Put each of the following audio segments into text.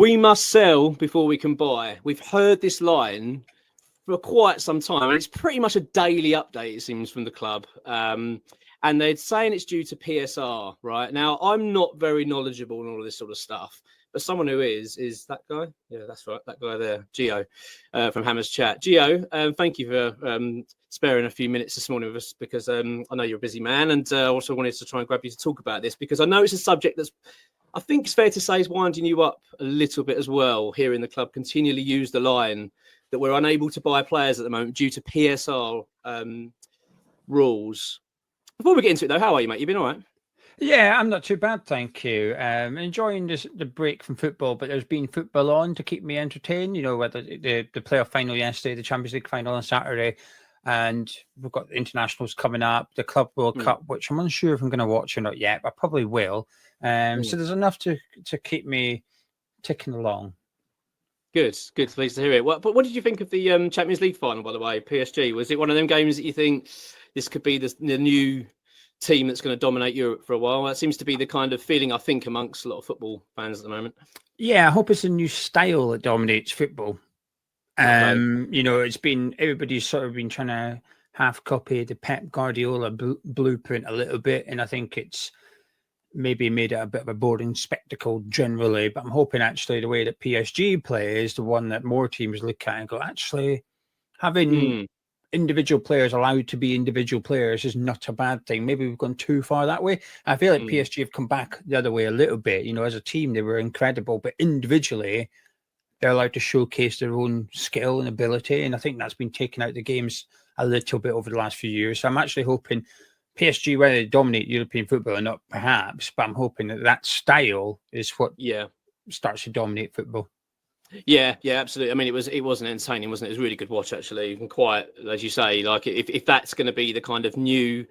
We must sell before we can buy. We've heard this line for quite some time, and it's pretty much a daily update, it seems, from the club. And they're saying it's due to PSR, right? Now, I'm not very knowledgeable on all of this sort of stuff, but someone who is that guy? Yeah, that's right, that guy there, Geo, from Hammers Chat. Geo, thank you for sparing a few minutes this morning with us, because I know you're a busy man, and I also wanted to try and grab you to talk about this, because I know it's a subject that's, I think it's fair to say, is winding you up a little bit as well, hearing the club continually use the line that we're unable to buy players at the moment due to PSR rules. Before we get into it, though, how are you, mate? You been all right? Yeah, I'm not too bad, thank you. Enjoying the break from football, but there's been football on to keep me entertained. You know, whether the playoff final yesterday, the Champions League final on Saturday, and we've got the internationals coming up, the Club World Cup, which I'm unsure if I'm going to watch or not yet, but I probably will. So there's enough to keep me ticking along. Good, pleased to hear it. But what did you think of the Champions League final, by the way? PSG, was it one of them games that you think this could be the new team that's going to dominate Europe for a while? That seems to be the kind of feeling, I think, amongst a lot of football fans at the moment. Yeah, I hope it's a new style that dominates football. Okay. You know, everybody's sort of been trying to half copy the Pep Guardiola blueprint a little bit, and I think it's maybe made it a bit of a boring spectacle generally, but I'm hoping actually the way that PSG play is the one that more teams look at and go, actually, having individual players allowed to be individual players is not a bad thing. Maybe we've gone too far that way. I feel like PSG have come back the other way a little bit. You know, as a team, they were incredible, but individually, they're allowed to showcase their own skill and ability, and I think that's been taken out of the games a little bit over the last few years. So I'm actually hoping PSG, whether they dominate European football or not, perhaps, but I'm hoping that style is what starts to dominate football. Yeah, absolutely. I mean, it wasn't entertaining, wasn't it? It was a really good watch, actually, and quite, as you say, like if that's going to be the kind of new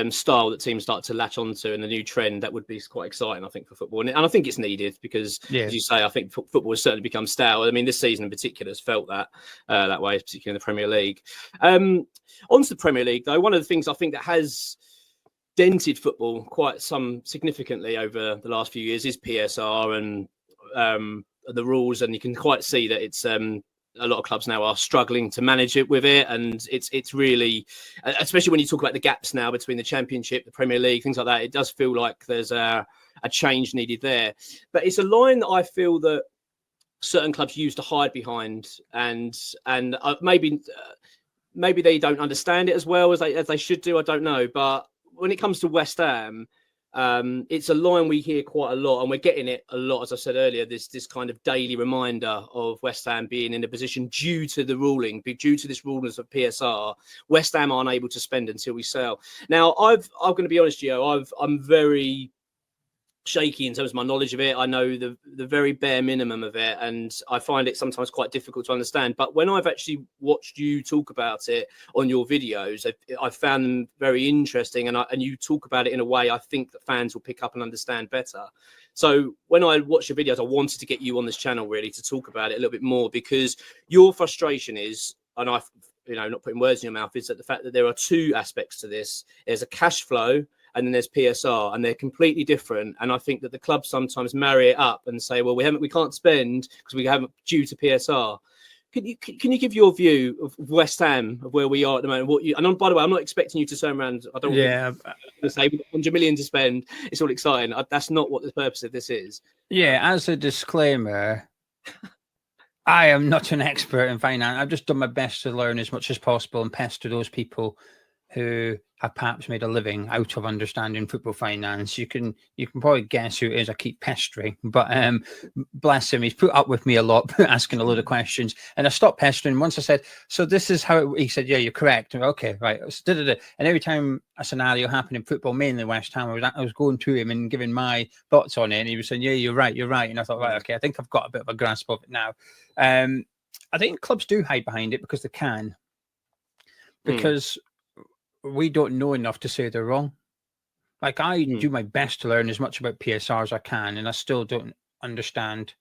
style that teams start to latch onto and the new trend, that would be quite exciting, I think, for football. And I think it's needed because, as you say, I think football has certainly become stale. I mean, this season in particular has felt that way, particularly in the Premier League. Onto the Premier League, though, one of the things I think that has dented football quite significantly over the last few years is PSR and the rules, and you can quite see that it's a lot of clubs now are struggling to manage it with it, and it's really, especially when you talk about the gaps now between the Championship, the Premier League, things like that, it does feel like there's a change needed there. But it's a line that I feel that certain clubs use to hide behind, and maybe they don't understand it as well as they should do. I don't know, but when it comes to West Ham, it's a line we hear quite a lot, and we're getting it a lot, as I said earlier, this kind of daily reminder of West Ham being in a position due to this rulings of PSR, West Ham aren't able to spend until we sell. Now, I'm going to be honest, Gio, I'm very shaky in terms of my knowledge of it. I know the very bare minimum of it, and I find it sometimes quite difficult to understand. But when I've actually watched you talk about it on your videos, I found them very interesting, and you talk about it in a way I think that fans will pick up and understand better. So when I watched your videos, I wanted to get you on this channel really to talk about it a little bit more, because your frustration is, and I've not putting words in your mouth, is that the fact that there are two aspects to this. There's a cash flow, and then there's PSR, and they're completely different. And I think that the clubs sometimes marry it up and say, well, we can't spend because we haven't due to PSR. Can you give your view of West Ham, of where we are at the moment? And by the way, I'm not expecting you to turn around. I don't want to say we've got 100 million to spend. It's all exciting. That's not what the purpose of this is. Yeah, as a disclaimer, I am not an expert in finance. I've just done my best to learn as much as possible and pester those people who have perhaps made a living out of understanding football finance. You can probably guess who it is I keep pestering, but bless him, he's put up with me a lot, asking a load of questions, and I stopped pestering. Once I said, so this is how he said, yeah, you're correct. Okay, right. And every time a scenario happened in football, mainly West Ham, I was going to him and giving my thoughts on it, and he was saying, yeah, you're right. And I thought, right, okay, I think I've got a bit of a grasp of it now. I think clubs do hide behind it because they can, because we don't know enough to say they're wrong. Like, I do my best to learn as much about PSR as I can, and I still don't understand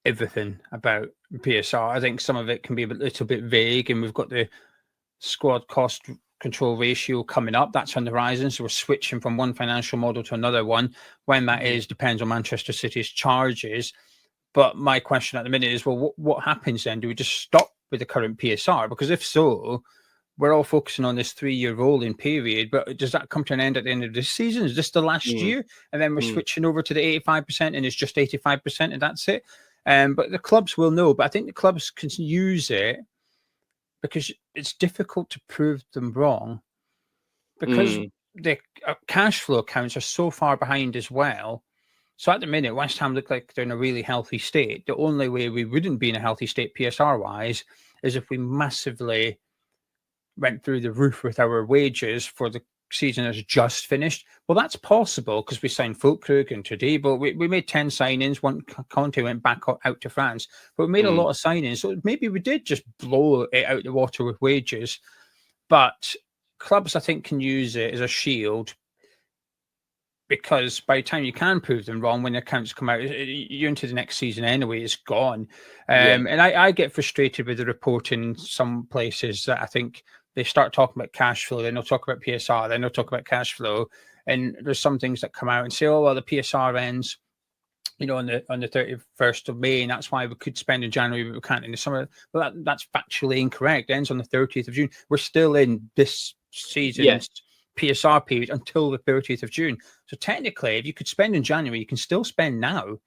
everything about PSR. I think some of it can be a little bit vague, and we've got the squad cost control ratio coming up. That's on the horizon, so we're switching from one financial model to another one. When that is depends on Manchester City's charges. But my question at the minute is, well, what happens then? Do we just stop with the current PSR? Because if so, we're all focusing on this 3-year rolling period, but does that come to an end at the end of this season? Is this the last year? And then we're switching over to the 85% and it's just 85% and that's it? But the clubs will know. But I think the clubs can use it because it's difficult to prove them wrong because the cash flow accounts are so far behind as well. So at the minute, West Ham look like they're in a really healthy state. The only way we wouldn't be in a healthy state PSR-wise is if we massively went through the roof with our wages for the season that's just finished. Well, that's possible because we signed Fulkrug and today, but we made 10 signings. One Conte went back out to France, but we made a lot of signings. So maybe we did just blow it out the water with wages. But clubs, I think, can use it as a shield because by the time you can prove them wrong, when the accounts come out, you're into the next season anyway, it's gone. And I get frustrated with the reporting in some places that I think they start talking about cash flow, then they'll talk about PSR, then they'll talk about cash flow. And there's some things that come out and say, oh, well, the PSR ends, on the 31st of May, and that's why we could spend in January, but we can't in the summer. Well, that's factually incorrect. It ends on the 30th of June. We're still in this season's PSR period until the 30th of June. So technically, if you could spend in January, you can still spend now.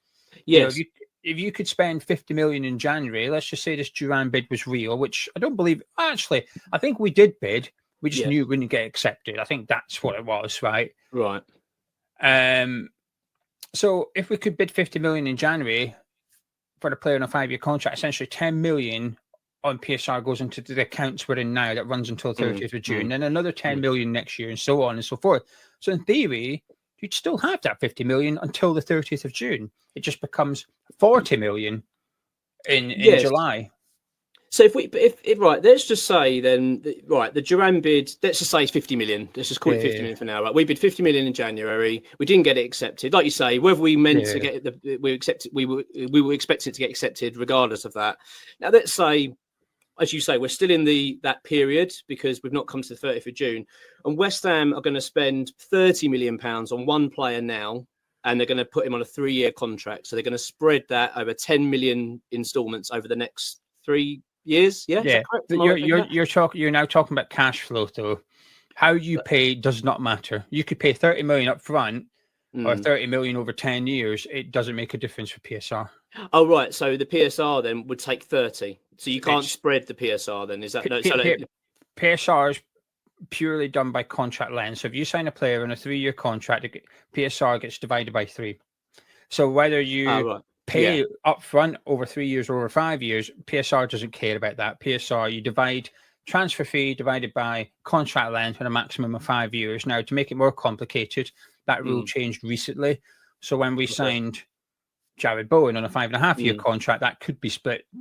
Yes. If you could spend 50 million in January, let's just say this Duran bid was real, which I don't believe. Actually, I think we did bid. We just knew it wouldn't get accepted. I think that's what it was, right? Right. So if we could bid 50 million in January for the player on a 5-year contract, essentially 10 million on PSR goes into the accounts we're in now that runs until 30th of June, then another 10 million next year and so on and so forth. So in theory, you'd still have that 50 million until the 30th of June. It just becomes 40 million in July. So if right, let's just say then, the Duran bid, let's just say it's 50 million. Let's just call it 50 million for now, right? We bid 50 million in January. We didn't get it accepted. Like you say, whether we meant to get it, we were expecting it to get accepted regardless of that. Now, let's say, as you say, we're still in that period because we've not come to the 30th of June. And West Ham are going to spend £30 million on one player now, and they're going to put him on a 3-year contract. So they're going to spread that over 10 million installments over the next 3 years. Yeah. You're now talking about cash flow, though. How you pay does not matter. You could pay 30 million up front or 30 million over 10 years. It doesn't make a difference for PSR. Oh, right. So the PSR then would take 30. So you can't spread the PSR then. Is that PSR is purely done by contract length. So if you sign a player on a 3-year contract, PSR gets divided by 3. So whether you pay upfront over 3 years or over 5 years, PSR doesn't care about that. PSR, you divide transfer fee divided by contract length with a maximum of 5 years. Now, to make it more complicated, that rule changed recently. So when we signed Jared Bowen on a 5.5-year contract, that could be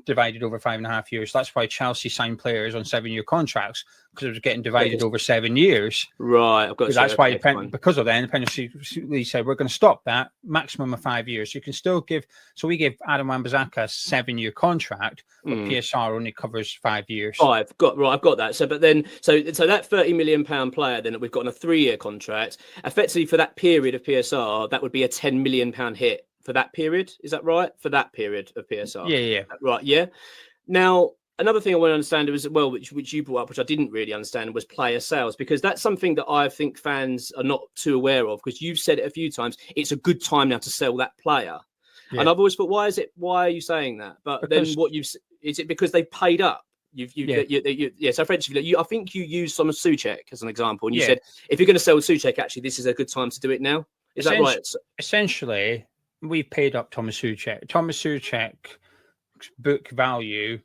divided over 5.5 years. That's why Chelsea signed players on 7-year contracts, because it was getting divided over 7 years. Right. I've got that's why because of that, independent league said we're going to stop that maximum of 5 years. You can still give. So we gave Adam Wan-Bissaka a 7-year contract, but PSR only covers 5 years. I've got that. So, but then, so that £30 million player then that we've got on a 3-year contract, effectively for that period of PSR, that would be a £10 million hit. For that period, is that right? For that period of PSR, right, yeah. Now, another thing I want to understand as well, which you brought up, which I didn't really understand, was player sales, because that's something that I think fans are not too aware of. Because you've said it a few times, it's a good time now to sell that player, and I've always thought, why are you saying that? But then is it because they paid up? So effectively, I think you used some of Souček as an example, and you said if you're going to sell Souček, actually, this is a good time to do it now. Is that right? Essentially, we paid up Thomas Souček. Thomas Souček's book value,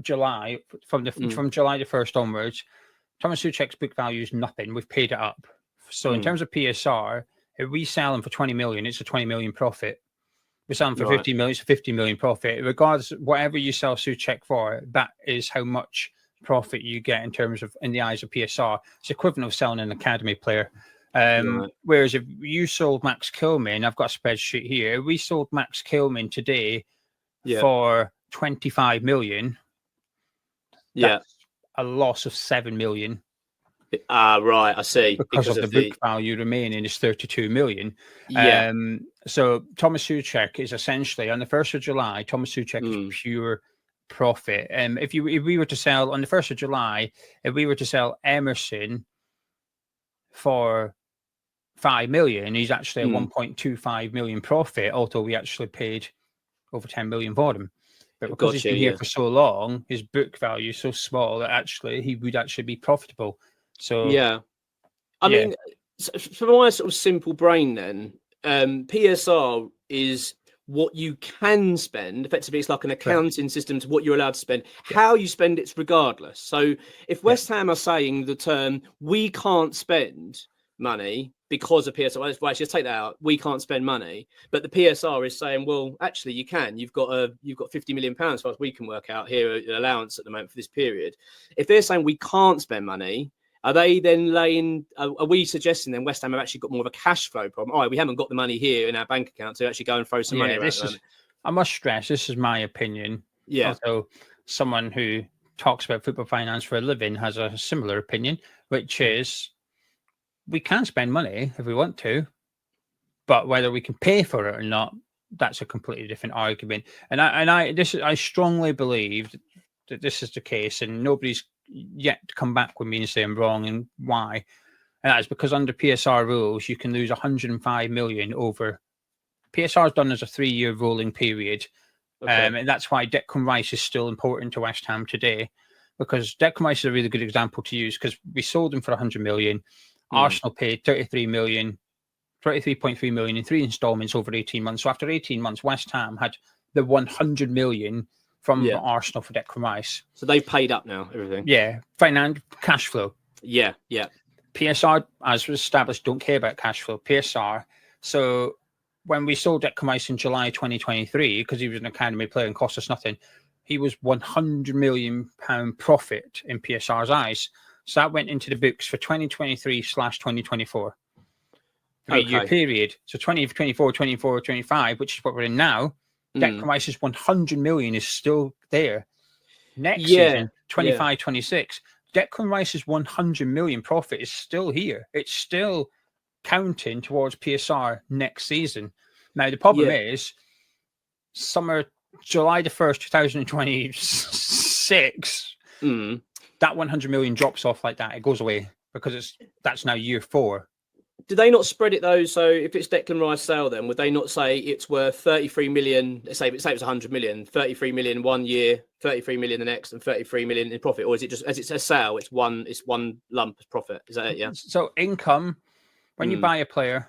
July, from July the 1st onwards, Thomas Souček's book value is nothing. We've paid it up. So in terms of PSR, if we sell him for 20 million, it's a 20 million profit. We sell him for 50 million, it's a 50 million profit. Regardless, whatever you sell Souček for, that is how much profit you get in terms of, in the eyes of PSR. It's equivalent of selling an academy player. Whereas if you sold Max Kilman, I've got a spreadsheet here. We sold Max Kilman today for 25 million. That's a loss of 7 million. Right, I see. because of the book value remaining is 32 million. Yeah. So Thomas Souček is essentially on the 1st of July. Thomas Souček is pure profit. If we were to sell on the 1st of July, if we were to sell Emerson for 5 million, he's actually a 1.25 million profit, although we actually paid over 10 million for him. But because he's been here for so long, his book value is so small that actually he would actually be profitable. So yeah, I mean, for my sort of simple brain, then PSR is what you can spend. Effectively, it's like an accounting system to what you're allowed to spend. How you spend it's regardless. So if West Ham are saying the term "we can't spend money because of PSR," well, just take that out. We can't spend money, but the PSR is saying, well, actually, you can. You've got £50 million, as far as we can work out here, allowance at the moment for this period. If they're saying we can't spend money, are they then laying? Are we suggesting then West Ham have actually got more of a cash flow problem? All right, we haven't got the money here in our bank account to actually go and throw some money around. I must stress, this is my opinion. Yeah. Although someone who talks about football finance for a living has a similar opinion, which is we can spend money if we want to, but whether we can pay for it or not, that's a completely different argument. And I strongly believe that this is the case, and nobody's yet come back with me and say I'm wrong and why. And that's because under PSR rules, you can lose 105 million over. PSR is done as a 3-year rolling period. And that's why Declan Rice is still important to West Ham today, because Declan Rice is a really good example to use because we sold him for 100 million. Arsenal paid 33 million, 33.3 million in 3 installments over 18 months. So after 18 months, West Ham had the 100 million from Arsenal for Declan Rice. So they've paid up now, everything. Yeah, cash flow. Yeah. PSR, as was established, don't care about cash flow. PSR. So when we sold Declan Rice in July 2023, because he was an academy player and cost us nothing, he was £100 million profit in PSR's eyes. So that went into the books for 2023/2024. 3-year period. So 2024, 24, 25, which is what we're in now. Declan Rice's 100 million is still there. Next season, 25, 26, Declan Rice's 100 million profit is still here. It's still counting towards PSR next season. Now, the problem is July the 1st, 2026, that 100 million drops off like that. It goes away because that's now year 4. Do they not spread it though? So if it's Declan Rice sale, then would they not say it's worth 33 million? Say it's 100 million, 33 million 1 year, 33 million the next, and 33 million in profit, or is it just as it's a sale? It's one lump of profit. Is that it? Yeah. So income when you buy a player,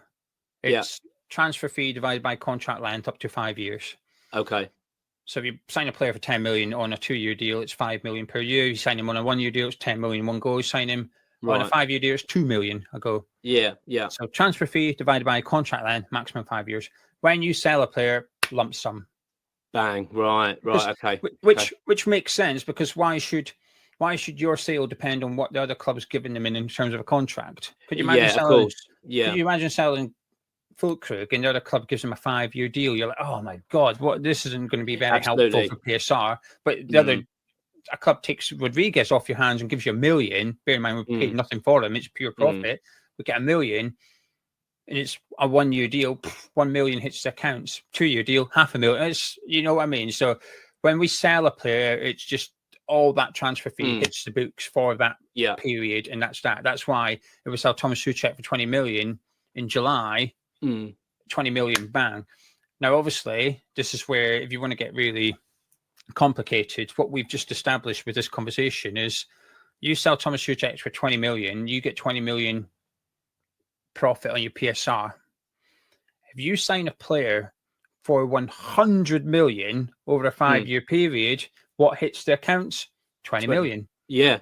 it's transfer fee divided by contract length up to 5 years. Okay. So if you sign a player for 10 million on a 2-year deal, it's 5 million per year. You sign him on a 1-year deal, it's 10 million in one go. You sign him on a 5-year deal, it's 2 million a go. Yeah. So transfer fee divided by contract length, maximum 5 years. When you sell a player, lump sum. Bang. Right. Okay. Which makes sense, because why should your sale depend on what the other club's giving them in terms of a contract? Could you imagine selling? Of course. Yeah. Could you imagine selling Fulkrug and the other club gives him a 5-year deal? You're like, oh my god, this isn't going to be very helpful for PSR. But the other. A club takes Rodriguez off your hands and gives you $1 million. Bear in mind, we paid nothing for him. It's pure profit. We get $1 million, and it's a 1-year deal. 1 million hits the accounts. 2-year deal, $500,000. It's, you know what I mean? So when we sell a player, it's just all that transfer fee hits the books for that period, and that's that. That's why if we sell Thomas Souček for 20 million in July, 20 million, bang. Now, obviously, this is where if you want to get really complicated, what we've just established with this conversation is you sell Thomas Souček for 20 million, you get 20 million profit on your PSR. If you sign a player for 100 million over a 5-year period, what hits the accounts? 20 million. Yeah.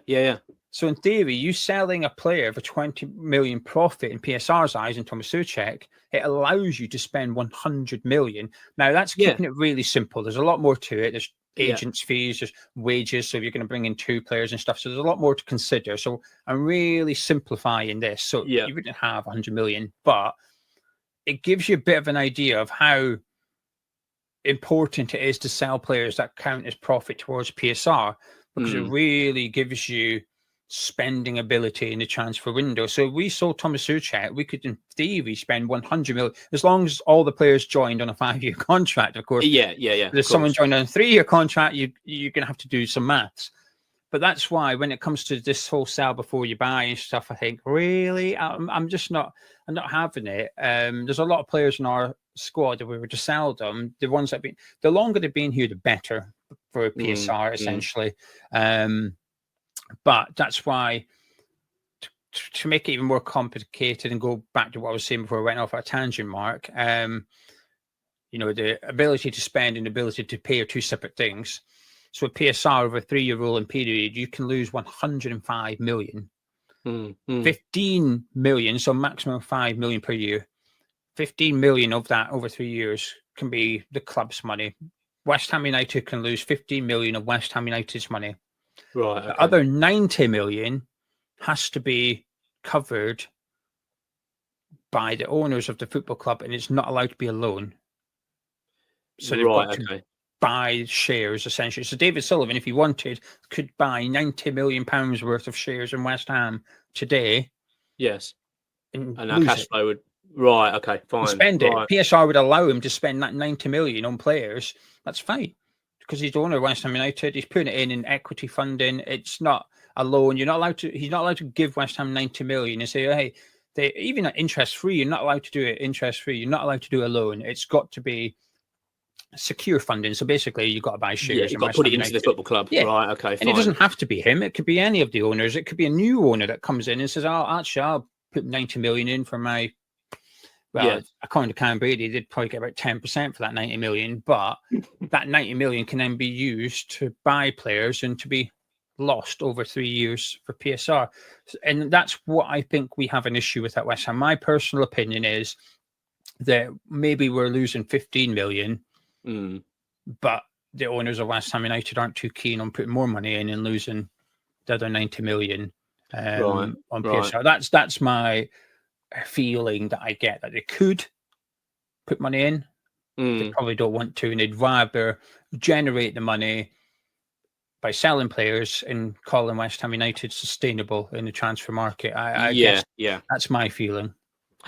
So in theory, you selling a player for 20 million profit in PSR's eyes and Thomas Souček, it allows you to spend 100 million. Now that's keeping it really simple. There's a lot more to it. There's agents' fees, there's wages. So if you're going to bring in 2 players and stuff, so there's a lot more to consider. So I'm really simplifying this. So you wouldn't have 100 million, but it gives you a bit of an idea of how important it is to sell players that count as profit towards PSR, because it really gives you spending ability in the transfer window. So we sold Thomas Suchet, we could in theory spend 100 million, as long as all the players joined on a 5-year contract, of course. Yeah. There's someone joined on a 3-year contract, you're going to have to do some maths. But that's why when it comes to this whole sell before you buy and stuff, I think, really, I'm not having it. There's a lot of players in our squad that we were to sell them. The ones that been, the longer they've been here, the better for PSR, essentially. But that's why, to make it even more complicated and go back to what I was saying before I went off a tangent, Mark, you know, the ability to spend and the ability to pay are two separate things. So with PSR over a 3-year rolling period, you can lose 105 million. 15 million, so maximum 5 million per year. 15 million of that over 3 years can be the club's money. West Ham United can lose 15 million of West Ham United's money. Right. Okay. The other 90 million has to be covered by the owners of the football club, and it's not allowed to be a loan. So they've got to buy shares, essentially. So David Sullivan, if he wanted, could buy 90 million pounds worth of shares in West Ham today. Yes. And our cash flow would... Right, okay, fine. Spend it. PSR would allow him to spend that 90 million on players. That's fine. Because he's the owner of West Ham United, he's putting it in equity funding. It's not a loan. You're not allowed to. He's not allowed to give West Ham 90 million and say, hey, they even at interest free. You're not allowed to do it interest free. You're not allowed to do a loan. It's got to be secure funding. So basically, you've got to buy shares. Yeah, you've got to put it into the football club. Yeah. Right. Okay. Fine. And it doesn't have to be him. It could be any of the owners. It could be a new owner that comes in and says, "Oh, actually, I'll put 90 million in for my." Well, according to Cam Brady, they'd probably get about 10% for that 90 million, but that 90 million can then be used to buy players and to be lost over 3 years for PSR. And that's what I think we have an issue with at West Ham. My personal opinion is that maybe we're losing 15 million, but the owners of West Ham United aren't too keen on putting more money in and losing the other 90 million on PSR. That's my feeling that I get, that they could put money in. They probably don't want to, and they'd rather generate the money by selling players and calling West Ham United sustainable in the transfer market. I guess that's my feeling.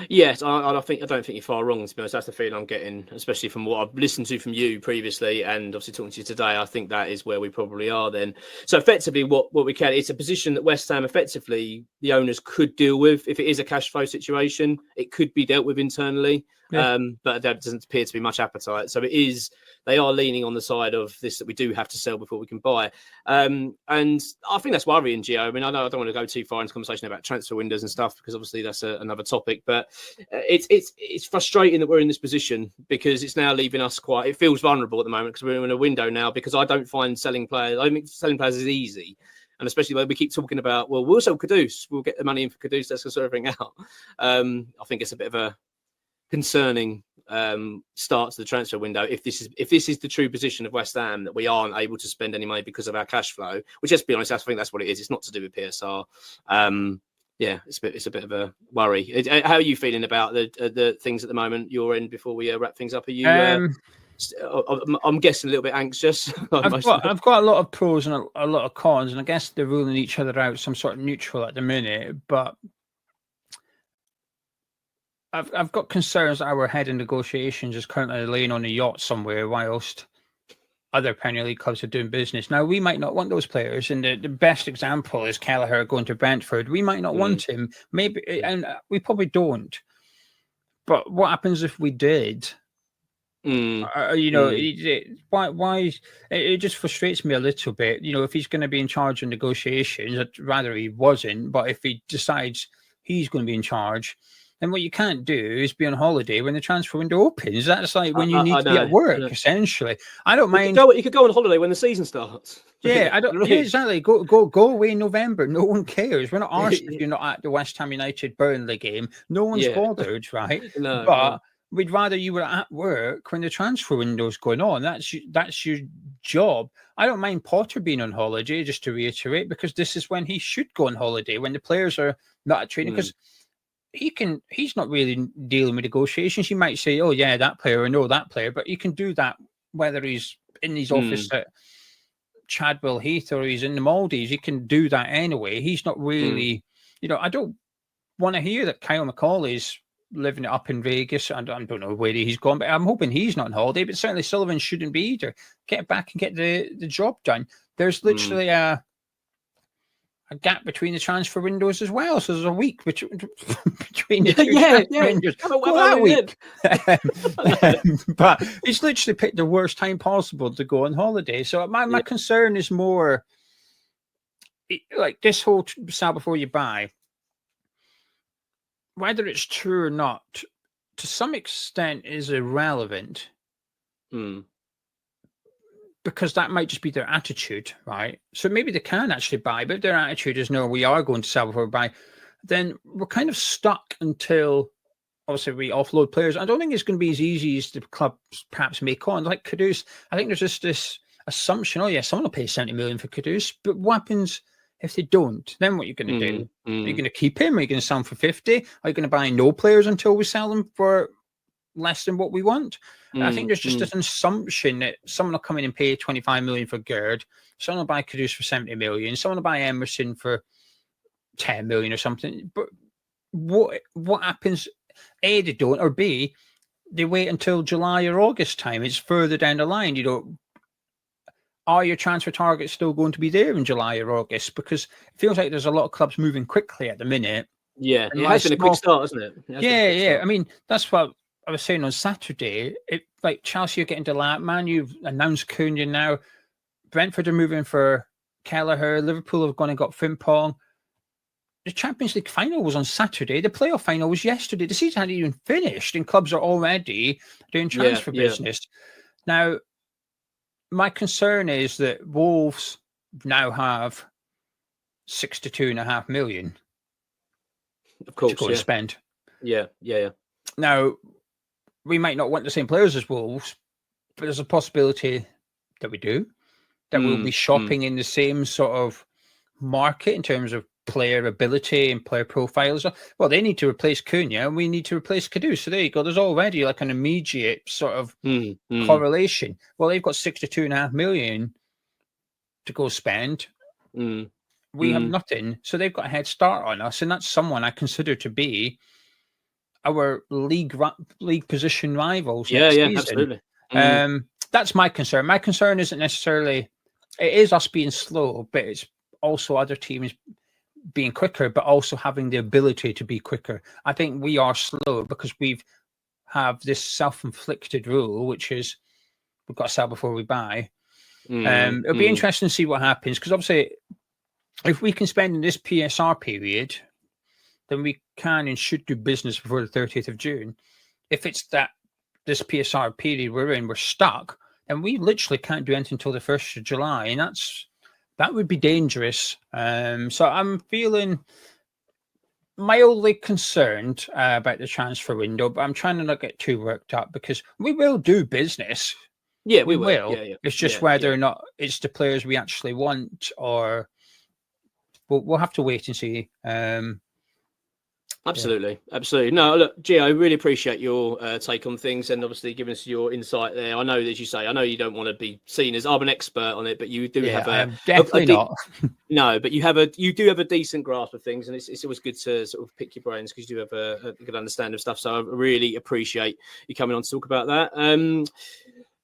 Yes, I don't think you're far wrong, to be honest. That's the feeling I'm getting, especially from what I've listened to from you previously and obviously talking to you today. I think that is where we probably are then. So effectively what we can, it's a position that West Ham effectively the owners could deal with. If it is a cash flow situation, it could be dealt with internally. But there doesn't appear to be much appetite. So they are leaning on the side of this, that we do have to sell before we can buy. And I think that's worrying, Geo. I mean, I know I don't want to go too far into conversation about transfer windows and stuff, because obviously that's another topic, but it's frustrating that we're in this position, because it's now leaving us it feels vulnerable at the moment, because we're in a window now, because I don't think selling players is easy. And especially when we keep talking about, well, we'll sell Kudus, we'll get the money in for Kudus, let's sort everything out. I think it's a bit of a concerning start to the transfer window if this is the true position of West Ham, that we aren't able to spend any money because of our cash flow, which, let's be honest, I think that's what it is. It's not to do with PSR. It's a bit of a worry. How are you feeling about the things at the moment you're in before we wrap things up? Are you I'm guessing a little bit anxious. I've got a lot of pros and a lot of cons, and I guess they're ruling each other out, some sort of neutral at the minute, but I've got concerns that our head in negotiations is currently laying on a yacht somewhere whilst other Premier League clubs are doing business. Now, we might not want those players, and the best example is Kelleher going to Brentford. We might not want him, maybe, and we probably don't. But what happens if we did? Why? It just frustrates me a little bit. You know, if he's going to be in charge of negotiations, I'd rather he wasn't. But if he decides he's going to be in charge, and what you can't do is be on holiday when the transfer window opens. That's like when you need to be at work, essentially. I don't mind. You could go on holiday when the season starts. Yeah, I don't. Yeah, exactly. Go away in November. No one cares. We're not arsed if you're not at the West Ham United Burnley game. No one's bothered, right? But we'd rather you were at work when the transfer window's going on. That's your job. I don't mind Potter being on holiday, just to reiterate, because this is when he should go on holiday, when the players are not at training, because he's not really dealing with negotiations. He might say, oh yeah, that player, or no, that player, but he can do that whether he's in his office at Chadwell Heath or he's in the Maldives, he can do that anyway. He's not really, you know, I don't want to hear that Kyle McCauley's living it up in Vegas. I don't know where he's gone, but I'm hoping he's not on holiday. But certainly Sullivan shouldn't be either. Get back and get the job done. There's literally a gap between the transfer windows as well. So there's a week between the two transfer windows. That week. But he's literally picked the worst time possible to go on holiday. So my concern is more like this whole sell before you buy. Whether it's true or not, to some extent, is irrelevant because that might just be their attitude, right? So maybe they can actually buy, but if their attitude is no, we are going to sell before we buy, then we're kind of stuck until obviously we offload players. I don't think it's going to be as easy as the clubs perhaps make on. Like Kudus, I think there's just this assumption, oh yeah, someone will pay 70 million for Kudus, but what happens if they don't? Then what are you going to do? Are you going to keep him? Are you going to sell him for 50? Are you going to buy no players until we sell them for less than what we want? I think there's just an assumption that someone will come in and pay 25 million for Gerd, someone will buy Kudus for 70 million, someone will buy Emerson for 10 million or something. But what happens? A, they don't, or B, they wait until July or August time. It's further down the line. You know, are your transfer targets still going to be there in July or August? Because it feels like there's a lot of clubs moving quickly at the minute. Yeah, it has been a quick start, hasn't it? Yeah. I mean, that's what I was saying on Saturday. Like Chelsea are getting to that. Man, you've announced Cunha now. Brentford are moving for Kelleher. Liverpool have gone and got Frimpong. The Champions League final was on Saturday. The playoff final was yesterday. The season hadn't even finished, and clubs are already doing transfer business. Now, my concern is that Wolves now have 62.5 million. Of course, to go and spend. Yeah. Now, we might not want the same players as Wolves, but there's a possibility that we do. That we'll be shopping in the same sort of market in terms of player ability and player profiles. Well, they need to replace Cunha and we need to replace Kudus. So there you go. There's already like an immediate sort of correlation. Well, they've got 62.5 million to go spend. We have nothing. So they've got a head start on us. And that's someone I consider to be our league position rivals. Yeah, next season. Absolutely. That's my concern. My concern isn't necessarily, it is us being slow, but it's also other teams being quicker, but also having the ability to be quicker. I think we are slow because have this self-inflicted rule, which is we've got to sell before we buy. It'll be interesting to see what happens, because obviously if we can spend in this PSR period, then we can and should do business before the 30th of June. If it's this PSR period we're in, we're stuck, and we literally can't do anything until the 1st of July, and that would be dangerous. So I'm feeling mildly concerned about the transfer window, but I'm trying to not get too worked up because we will do business. Yeah, we will. Yeah. It's just whether or not it's the players we actually want, or we'll have to wait and see. Absolutely. No, look, Geo, I really appreciate your take on things and obviously giving us your insight there. I know, as you say, I know you don't want to be seen as I'm an expert on it, but you do have definitely not. No, but you do have a decent grasp of things, and it's always good to sort of pick your brains because you do have a good understanding of stuff. So I really appreciate you coming on to talk about that.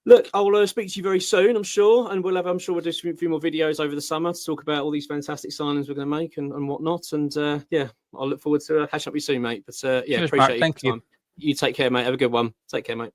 Look, I'll speak to you very soon, I'm sure, and we'll do a few more videos over the summer to talk about all these fantastic signings we're going to make and whatnot. And I'll look forward to catching up with you soon, mate. But Cheers, appreciate Mark. your Thank time. You take care, mate. Have a good one. Take care, mate.